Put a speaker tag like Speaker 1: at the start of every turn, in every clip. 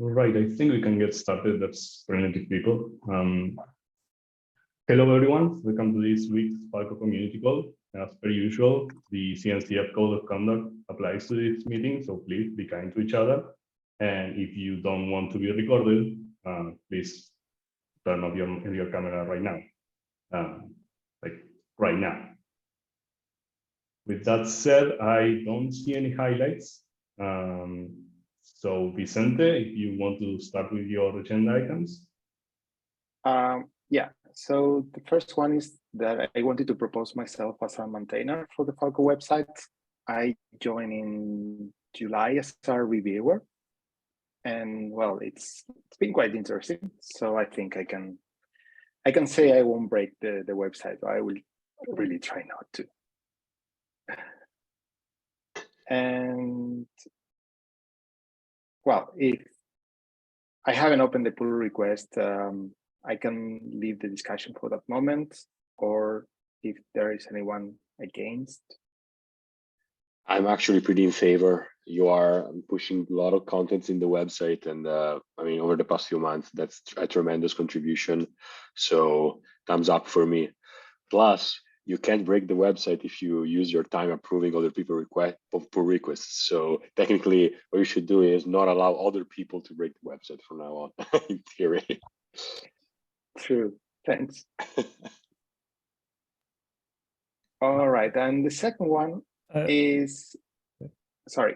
Speaker 1: Right, I think we can get started. That's plenty of people. Hello, everyone. Welcome to this week's Falco Community Call. As per usual, the CNCF Code of Conduct applies to this meeting, so please be kind to each other. And if you don't want to be recorded, please turn off your camera right now, like right now. With that said, I don't see any highlights. So Vicente, if you want to start with your agenda items.
Speaker 2: Yeah, so the first one is that I wanted to propose myself as a maintainer for the Falco website. I joined in July as a reviewer, and well, it's been quite interesting. So I think I can say I won't break the website. I will really try not to. And well, if I haven't opened the pull request, I can leave the discussion for that moment, or if there is anyone against.
Speaker 3: I'm actually pretty in favor. You are pushing a lot of contents in the website, and I mean, over the past few months, that's a tremendous contribution. So thumbs up for me. Plus, you can't break the website if you use your time approving other people's pull requests. So technically, what you should do is not allow other people to break the website from now on, in theory.
Speaker 2: True, thanks. All right, and the second one is, sorry.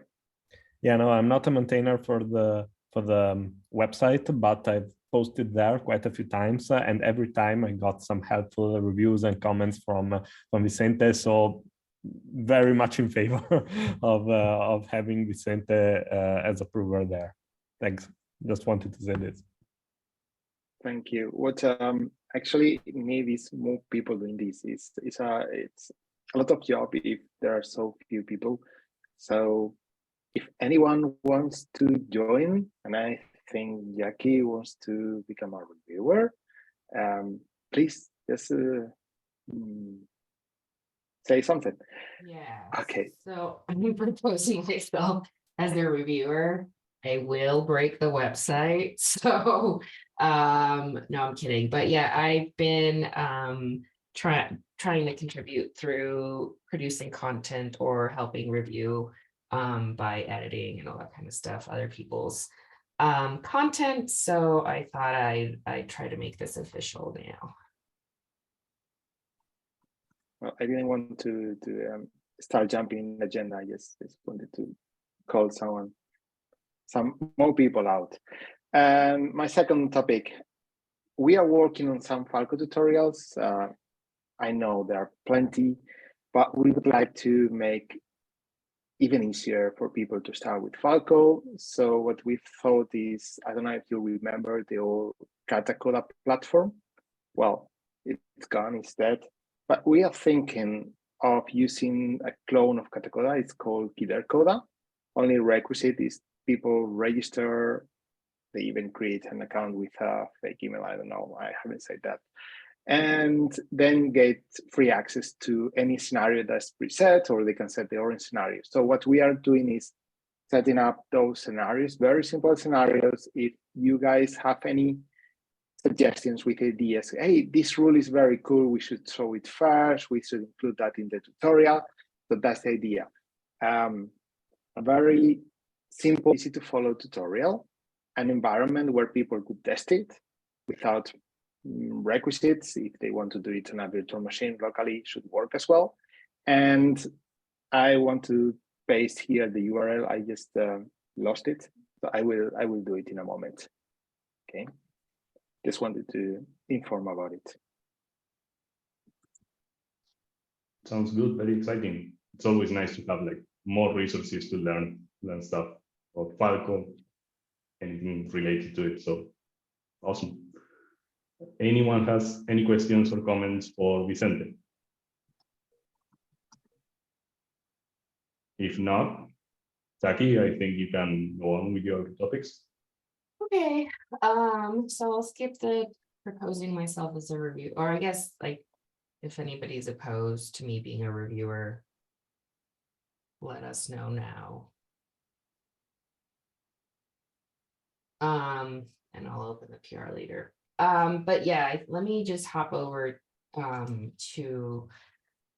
Speaker 4: Yeah, no, I'm not a maintainer for the website, but I've posted there quite a few times, and every time I got some helpful reviews and comments from Vicente. So very much in favor of having Vicente as approver there. Thanks. Just wanted to say this.
Speaker 2: Thank you. What actually need is more people doing this. It's a lot of job if there are so few people. So if anyone wants to join, and I think Jackie wants to become a reviewer, please just say something.
Speaker 5: Yeah.
Speaker 2: Okay.
Speaker 5: So I'm proposing myself as a reviewer. I will break the website. So no, I'm kidding. But yeah, I've been trying to contribute through producing content or helping review by editing and all that kind of stuff, other people's content. So I thought I'd try to make this official now.
Speaker 2: Well, I didn't want to start jumping the agenda. I just wanted to call some more people out. And my second topic, we are working on some Falco tutorials. I know there are plenty, but we would like to make even easier for people to start with Falco. So what we thought is, I don't know if you remember the old Katacoda platform. Well, it's gone instead, but we are thinking of using a clone of Katacoda. It's called Kidercoda. Only requisite is people register, they even create an account with a fake email. I don't know, I haven't said that. And then get free access to any scenario that's preset, or they can set their own scenario. So what we are doing is setting up those scenarios, very simple scenarios. If you guys have any suggestions with ideas, hey, this rule is very cool, we should show it first, we should include that in the tutorial. So that's the idea. A very simple, easy to follow tutorial, an environment where people could test it without requisites. If they want to do it on a virtual machine locally, it should work as well. And I want to paste here the URL. I just lost it, so I will do it in a moment. Okay, just wanted to inform about it.
Speaker 1: Sounds good, very exciting. It's always nice to have like more resources to learn stuff about Falco, anything related to it. So awesome. Anyone has any questions or comments for Vicente? If not, Jackie, I think you can go on with your topics.
Speaker 5: Okay, so I'll skip the proposing myself as a review, or I guess like if anybody's opposed to me being a reviewer, let us know now. And I'll open the PR later. But yeah, let me just hop over to,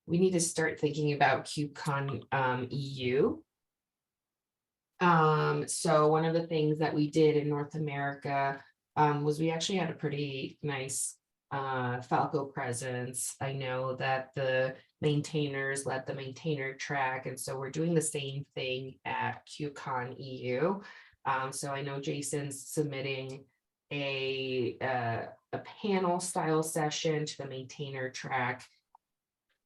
Speaker 5: we need to start thinking about KubeCon EU. So one of the things that we did in North America was we actually had a pretty nice Falco presence. I know that the maintainers led the maintainer track, and so we're doing the same thing at KubeCon EU. So I know Jason's submitting a panel style session to the maintainer track.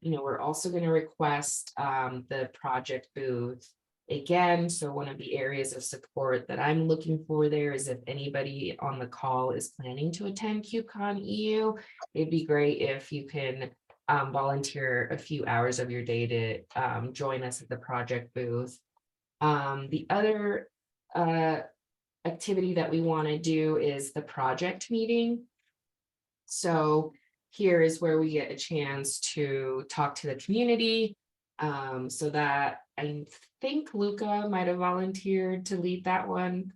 Speaker 5: You know, we're also going to request the project booth again. So one of the areas of support that I'm looking for there is if anybody on the call is planning to attend KubeCon EU, it'd be great if you can volunteer a few hours of your day to join us at the project booth. The other activity that we want to do is the project meeting. So here is where we get a chance to talk to the community. So that I think Luca might have volunteered to lead that one.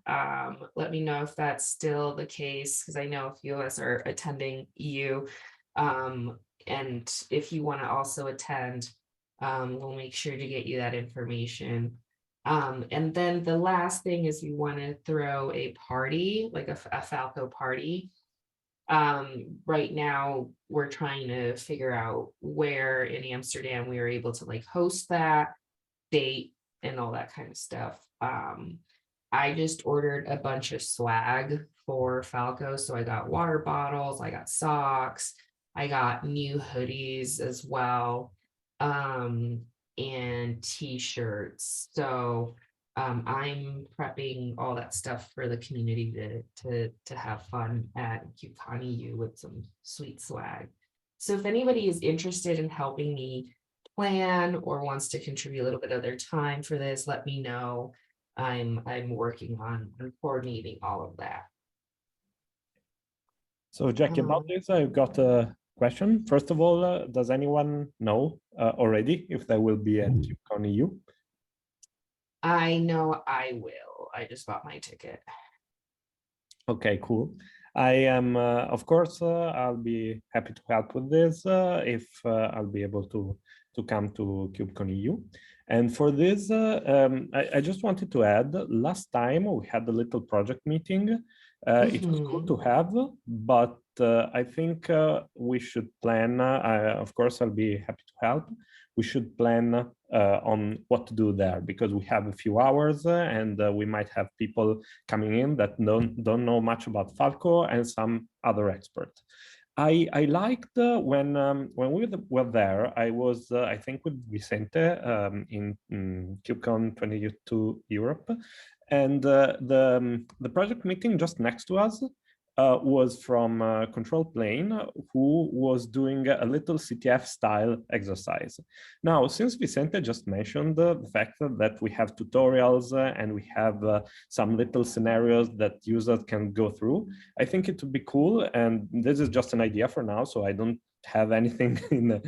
Speaker 5: Let me know if that's still the case, because I know a few of us are attending EU. And if you want to also attend, we'll make sure to get you that information. And then the last thing is we want to throw a party, like a Falco party. Right now we're trying to figure out where in Amsterdam we were able to like host that date and all that kind of stuff. I just ordered a bunch of swag for Falco. So I got water bottles, I got socks, I got new hoodies as well, and t-shirts. So I'm prepping all that stuff for the community to have fun at KubeCon EU with some sweet swag. So if anybody is interested in helping me plan or wants to contribute a little bit of their time for this, let me know. I'm working on coordinating all of that.
Speaker 4: So Jackie, about this, I've got a question. First of all, does anyone know already if there will be a KubeCon EU?
Speaker 5: I know I will. I just bought my ticket.
Speaker 4: Okay, cool. I am, of course, I'll be happy to help with this if I'll be able to come to KubeCon EU. And for this, I just wanted to add, last time we had a little project meeting. It was cool to have, but I think we should plan, of course, I'll be happy to help. We should plan on what to do there, because we have a few hours and we might have people coming in that don't know much about Falco and some other experts. I liked when we were there, I was, I think, with Vicente in KubeCon 22 Europe. And the project meeting just next to us was from Control Plane, who was doing a little CTF style exercise. Now, since Vicente just mentioned the fact that we have tutorials and we have some little scenarios that users can go through, I think it would be cool. And this is just an idea for now, so I don't have anything in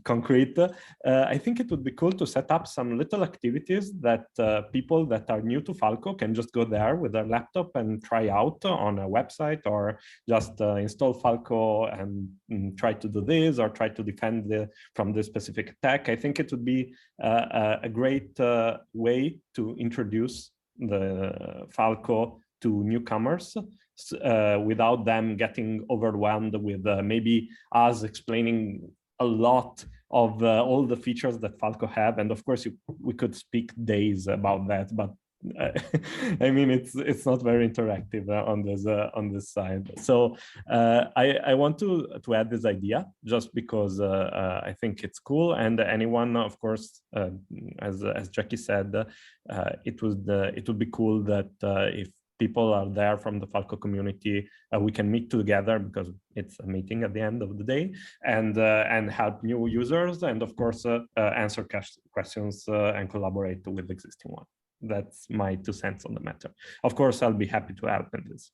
Speaker 4: concrete. I think it would be cool to set up some little activities that people that are new to Falco can just go there with their laptop and try out on a website, or just install Falco and try to do this, or try to defend from this specific attack. I think it would be a great way to introduce the Falco to newcomers without them getting overwhelmed with maybe us explaining a lot of all the features that Falco have. And of course, we could speak days about that, but I mean, it's not very interactive on this side. So I want to add this idea just because I think it's cool. And anyone, of course, as Jackie said, it would be cool that if people are there from the Falco community, we can meet together, because it's a meeting at the end of the day, and help new users, and of course answer questions and collaborate with existing ones. That's my 2 cents on the matter. Of course, I'll be happy to help in this.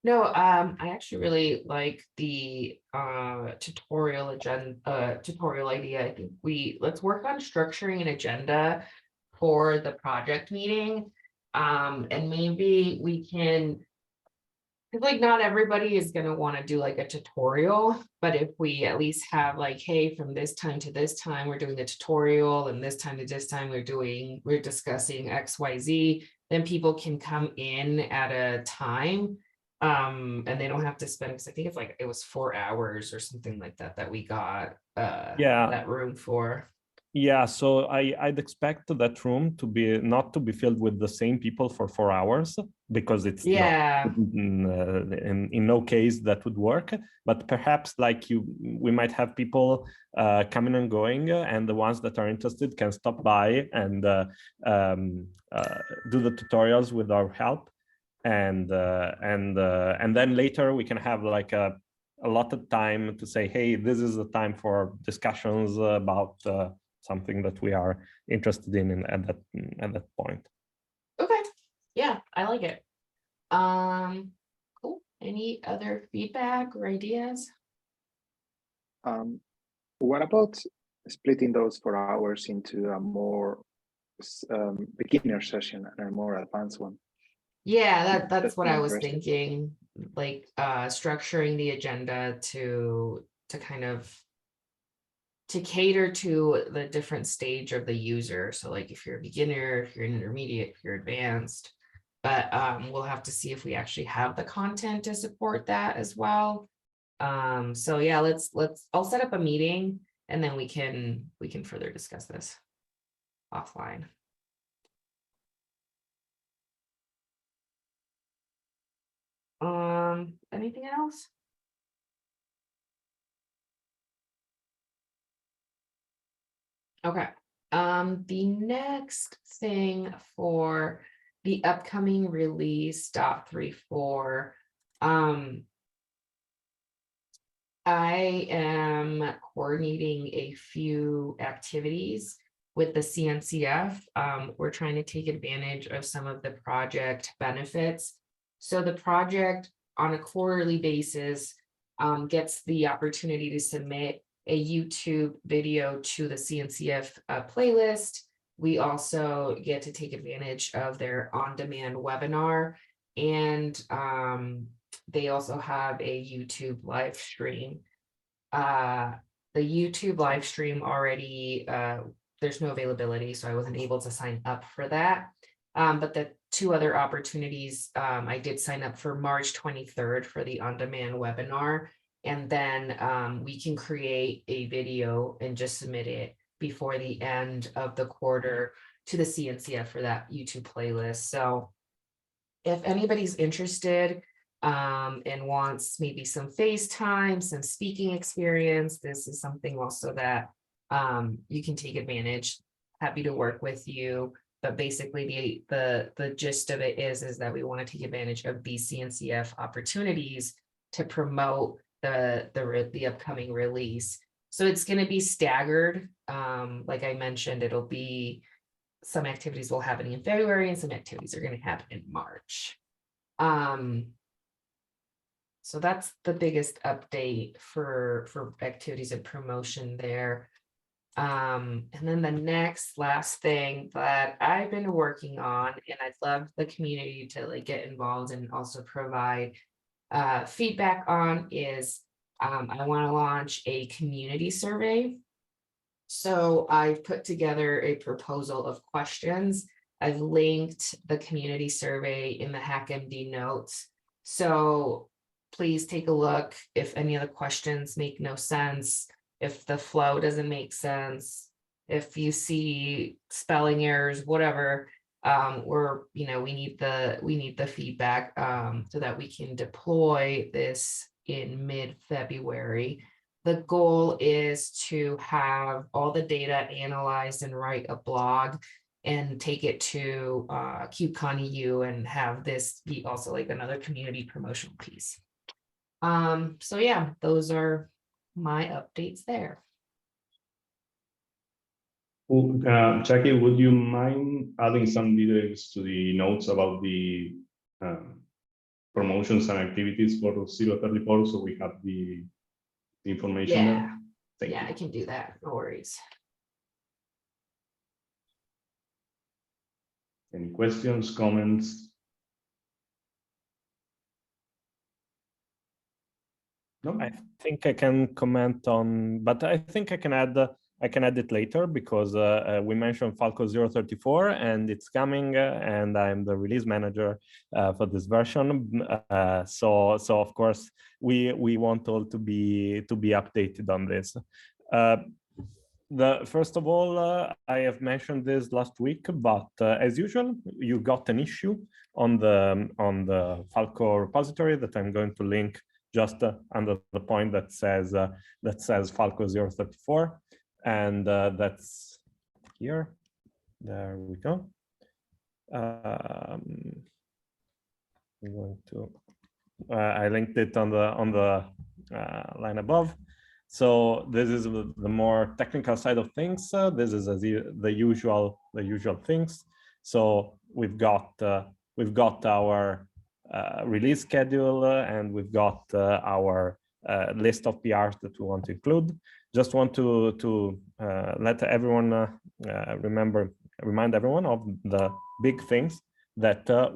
Speaker 5: No, I actually really like the tutorial idea. I think let's work on structuring an agenda for the project meeting. And maybe we can, like, not everybody is going to want to do like a tutorial, but if we at least have like, hey, from this time to this time, we're doing the tutorial, and this time to this time, we're discussing XYZ, then people can come in at a time. And they don't have to spend, because I think it's like, it was 4 hours or something like that, that we got
Speaker 4: Yeah.
Speaker 5: that room for.
Speaker 4: Yeah, so I'd expect that room to be not to be filled with the same people for 4 hours, because it's
Speaker 5: Yeah.
Speaker 4: in no case that would work. But perhaps like we might have people coming and going, and the ones that are interested can stop by and do the tutorials with our help, and then later we can have like a lot of time to say, hey, this is the time for discussions about something that we are interested in at that point.
Speaker 5: Okay. Yeah, I like it. Cool. Any other feedback or ideas?
Speaker 2: What about splitting those 4 hours into a more beginner session and a more advanced one?
Speaker 5: Yeah, that's what I was
Speaker 2: interesting.
Speaker 5: thinking, like structuring the agenda to kind of to cater to the different stage of the user. So like if you're a beginner, if you're an intermediate, if you're advanced, but we'll have to see if we actually have the content to support that as well. So yeah, I'll set up a meeting, and then we can further discuss this offline. Anything else? Okay. The next thing for the upcoming release 0.34, I am coordinating a few activities with the CNCF. We're trying to take advantage of some of the project benefits. So the project on a quarterly basis gets the opportunity to submit a YouTube video to the CNCF playlist. We also get to take advantage of their on-demand webinar, and they also have a YouTube live stream. The YouTube live stream already, there's no availability, so I wasn't able to sign up for that. But the 2 other opportunities, I did sign up for March 23rd for the on-demand webinar. And then we can create a video and just submit it before the end of the quarter to the CNCF for that YouTube playlist. So if anybody's interested and wants maybe some FaceTime, some speaking experience, this is something also that you can take advantage. Happy to work with you. But basically the gist of it is that we want to take advantage of these CNCF opportunities to promote the upcoming release. So it's going to be staggered. Like I mentioned, it'll be some activities will happen in February and some activities are going to happen in March. So that's the biggest update for activities and promotion there. And then the last thing that I've been working on, and I'd love the community to like get involved and also provide feedback on, is I want to launch a community survey. So I've put together a proposal of questions. I've linked the community survey in the HackMD notes. So please take a look. If any of the questions make no sense, if the flow doesn't make sense, if you see spelling errors, whatever, we need the feedback so that we can deploy this in mid-February. The goal is to have all the data analyzed and write a blog and take it to KubeCon EU and have this be also like another community promotional piece. So yeah, those are my updates there.
Speaker 1: Jackie, would you mind adding some details to the notes about the promotions and activities for 0.34 so we have the information there? Thank you.
Speaker 5: I can do that. No worries.
Speaker 1: Any questions, comments? No?
Speaker 4: I think I can comment on, but I think I can add it later because we mentioned Falco 034 and it's coming, and I'm the release manager for this version. So of course we want all to be updated on this. First of all, I have mentioned this last week, but as usual, you got an issue on the Falco repository that I'm going to link just under the point that says Falco 034, and that's here. There we go. I'm going to. I linked it on the line above. So this is the more technical side of things. This is the usual things. So we've got our release schedule, and we've got our list of PRs that we want to include. Just want to let everyone remind everyone of the big things that the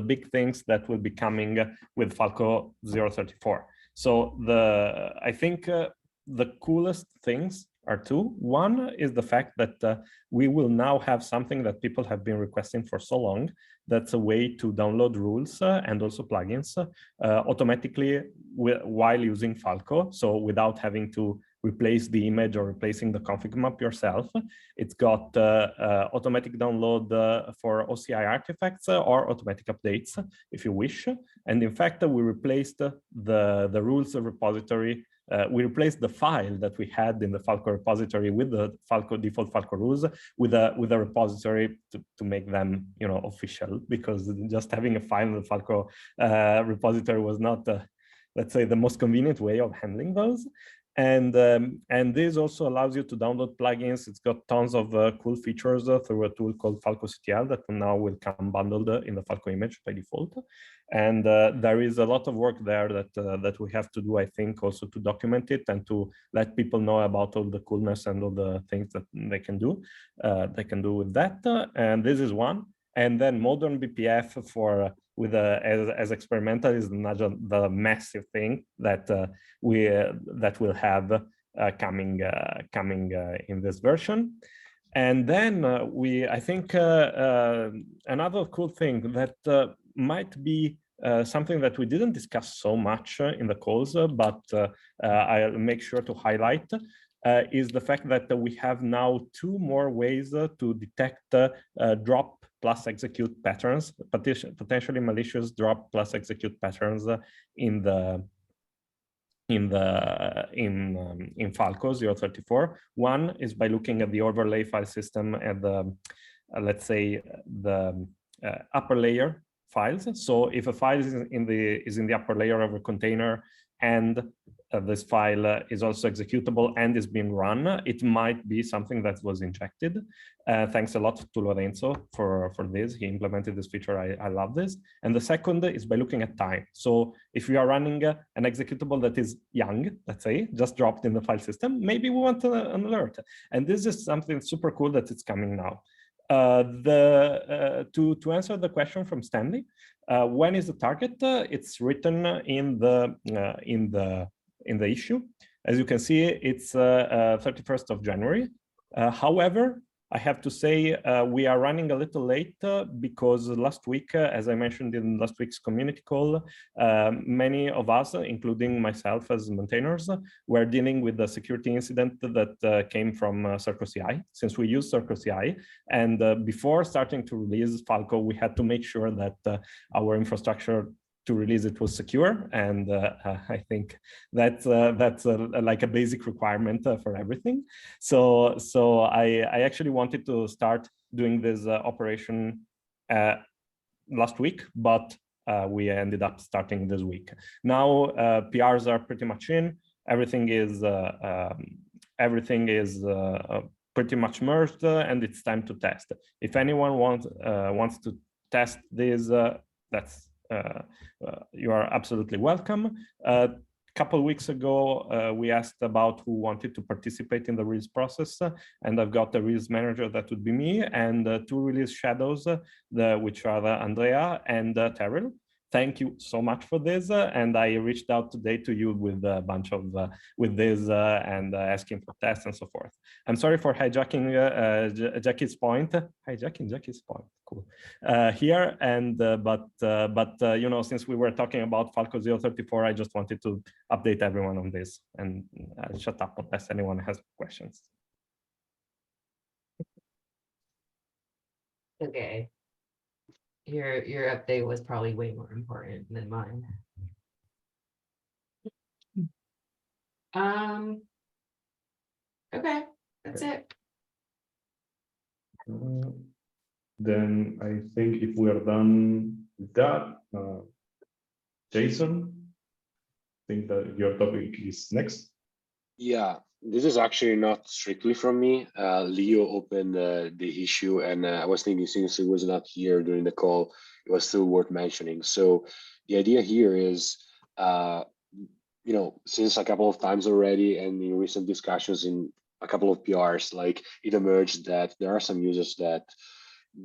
Speaker 4: big things that will be coming with Falco 034. So I think the coolest things are two. One is the fact that we will now have something that people have been requesting for so long. That's a way to download rules and also plugins automatically while using Falco. So without having to replace the image or replacing the config map yourself. It's got automatic download for OCI artifacts or automatic updates if you wish. And in fact, we replaced the rules repository. We replaced the file that we had in the Falco repository with the default Falco rules with a repository to make them, official, because just having a file in the Falco repository was not, let's say, the most convenient way of handling those. And this also allows you to download plugins. It's got tons of cool features through a tool called Falco CTL that now will come bundled in the Falco image by default. And there is a lot of work there that we have to do, I think, also to document it and to let people know about all the coolness and all the things that they can do. With that. And this is one. And then modern BPF as experimental is the massive thing that we'll have coming in this version. And then I think another cool thing that might be something that we didn't discuss so much in the calls, but I'll make sure to highlight is the fact that we have now two more ways to detect drop plus execute patterns, potentially malicious drop plus execute patterns in Falco 034. One is by looking at the overlay file system and let's say the upper layer files. So if a file is in the upper layer of a container and this file is also executable and is being run, it might be something that was injected. Thanks a lot to Lorenzo for this. He implemented this feature. I love this. And the second is by looking at time. So if we are running an executable that is young, let's say, just dropped in the file system, maybe we want an alert. And this is something super cool that it's coming now. To answer the question from Stanley, when is the target? It's written in the issue. As you can see, it's 31st of January. However, I have to say we are running a little late because last week, as I mentioned in last week's community call, many of us, including myself as maintainers, were dealing with the security incident that came from CircleCI, since we use CircleCI. And before starting to release Falco, we had to make sure that our infrastructure to release it was secure, and I think that's like a basic requirement for everything. So I actually wanted to start doing this operation last week, but we ended up starting this week. Now PRs are pretty much in. Everything is pretty much merged, and it's time to test. If anyone wants to test this, you are absolutely welcome. couple of weeks ago, we asked about who wanted to participate in the release process, and I've got the release manager, that would be me, and two release shadows, which are Andrea and Terrell. Thank you so much for this, and I reached out today to you with a bunch of with this and asking for tests and so forth. I'm sorry for hijacking Jackie's point. Hijacking Jackie's point, cool. Here, and but you know, since we were talking about Falco 034, I just wanted to update everyone on this, and I'll shut up unless anyone has questions.
Speaker 5: Okay. Your update was probably way more important than mine. Okay, that's it.
Speaker 1: Then I think if we are done with that, Jason, I think that your topic is next.
Speaker 3: Yeah, this is actually not strictly from me. Leo opened the issue, and I was thinking, since he was not here during the call, it was still worth mentioning. So the idea here is, you know, since a couple of times already, and in recent discussions in a couple of PRs, like it emerged that there are some users that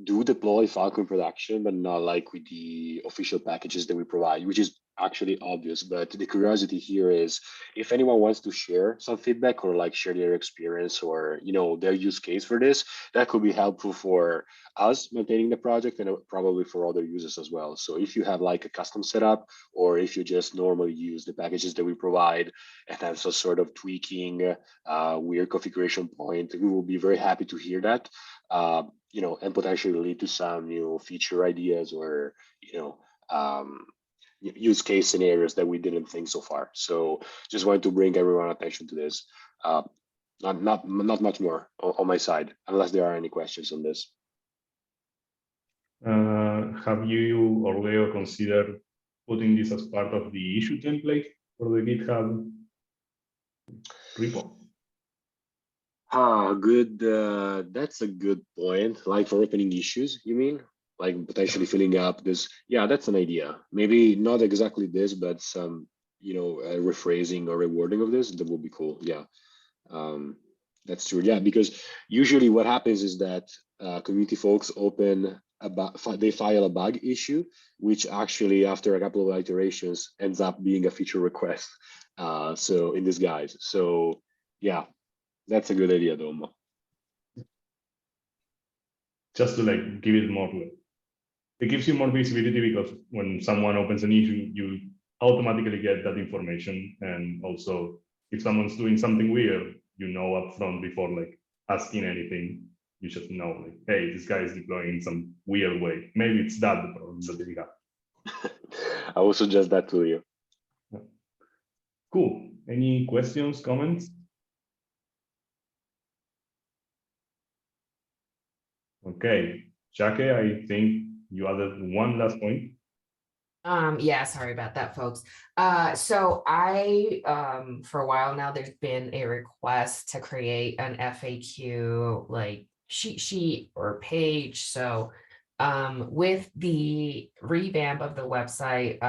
Speaker 3: do deploy Falco in production, but not like with the official packages that we provide, which is actually obvious. But the curiosity here is, if anyone wants to share some feedback or like share their experience or, you know, their use case for this, that could be helpful for us maintaining the project and probably for other users as well. So if you have like a custom setup, or if you just normally use the packages that we provide and have some sort of tweaking, weird configuration point, we will be very happy to hear that. You know, and potentially lead to some new feature ideas or, you know, use case scenarios that we didn't think so far. So just wanted to bring everyone attention to this. Not much more on my side, unless there are any questions on this.
Speaker 1: Have you or Leo considered putting this as part of the issue template for the GitHub repo?
Speaker 3: Good. That's a good point. Like for opening issues, you mean? Like potentially filling up this. Yeah, that's an idea. Maybe not exactly this, but some, you know, rephrasing or rewording of this, that would be cool. Yeah, that's true. Yeah, because usually what happens is that community folks open they file a bug issue, which actually after a couple of iterations ends up being a feature request. So in disguise. So yeah. That's a good idea, Doma.
Speaker 1: Just to like give it more, it gives you more visibility, because when someone opens an issue, you automatically get that information. And also, if someone's doing something weird, you know upfront before like asking anything. You just know, like, hey, this guy is deploying in some weird way. Maybe it's that the problem that they got.
Speaker 3: I will suggest that to you.
Speaker 1: Cool. Any questions, comments? Okay, Jackie, I think you added one last point.
Speaker 5: Yeah, sorry about that, folks. So I, for a while now, there's been a request to create an FAQ like cheat sheet or page. So with the revamp of the website,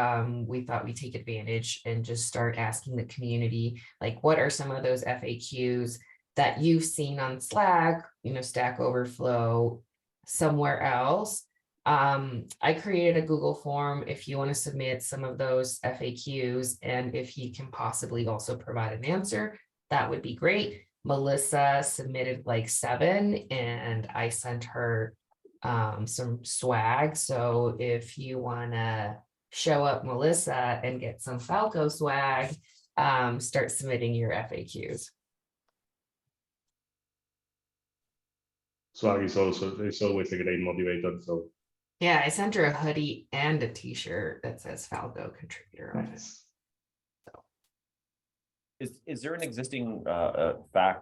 Speaker 5: we thought we'd take advantage and just start asking the community, like, what are some of those FAQs that you've seen on Slack, you know, Stack Overflow, somewhere else. I created a Google form if you want to submit some of those FAQs, and if you can possibly also provide an answer, that would be great. Melissa submitted like 7, and I sent her some swag. So if you want to show up Melissa and get some Falco swag, start submitting your FAQs.
Speaker 1: Swag is always a great motivator. So
Speaker 5: yeah, I sent her a hoodie and a t-shirt that says Falco contributor on it.
Speaker 1: nice.
Speaker 5: So
Speaker 6: is there an existing FAQ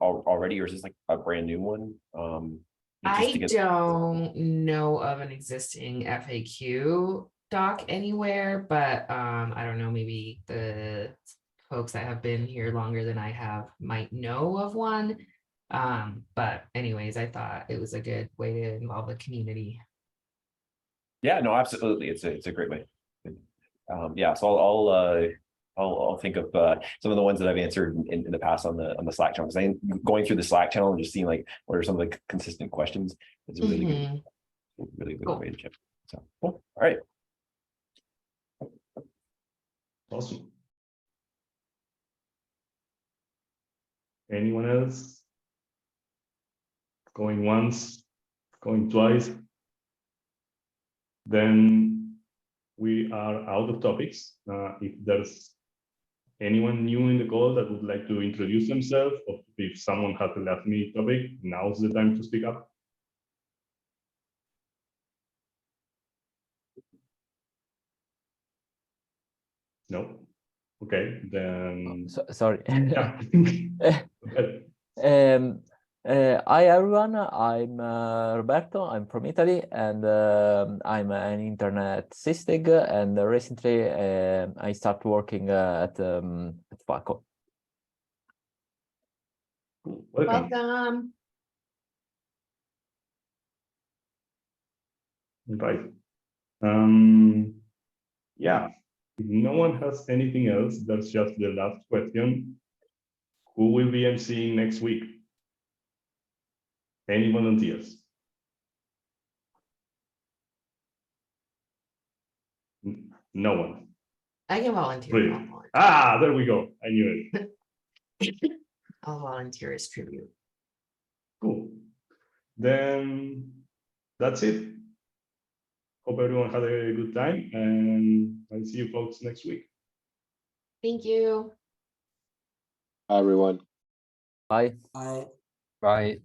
Speaker 6: already, or is this like a brand new one?
Speaker 5: I don't know of an existing FAQ doc anywhere, but I don't know, maybe the folks that have been here longer than I have might know of one. But anyways, I thought it was a good way to involve the community.
Speaker 6: Yeah, no, absolutely. It's a great way. Yeah, so I'll think of some of the ones that I've answered in the past on the Slack channel. Because I think going through the Slack channel and just seeing like what are some of the consistent questions is a really good, really good
Speaker 5: Cool.
Speaker 6: way to check. So cool. All right.
Speaker 1: Awesome. Anyone else? Going once, going twice? Then we are out of topics. If there's anyone new in the call that would like to introduce themselves, or if someone has a last minute topic, now's the time to speak up. No? Okay, then.
Speaker 7: Sorry.
Speaker 1: Yeah. Okay.
Speaker 7: Hi everyone, I'm Roberto, I'm from Italy, and I'm an internet sysdig, and recently I started working at Falco.
Speaker 1: Welcome.
Speaker 5: Welcome.
Speaker 1: Right. Yeah, if no one has anything else, that's just the last question. Who will be emceeing next week? Any volunteers? No one.
Speaker 5: I can volunteer.
Speaker 1: Really?
Speaker 5: I'll volunteer.
Speaker 1: Ah, there we go. I knew it.
Speaker 5: I'll volunteer as tribute.
Speaker 1: Cool. Then that's it. Hope everyone had a good time, and I'll see you folks next week.
Speaker 5: Thank you.
Speaker 3: Everyone.
Speaker 7: Bye.
Speaker 8: Bye.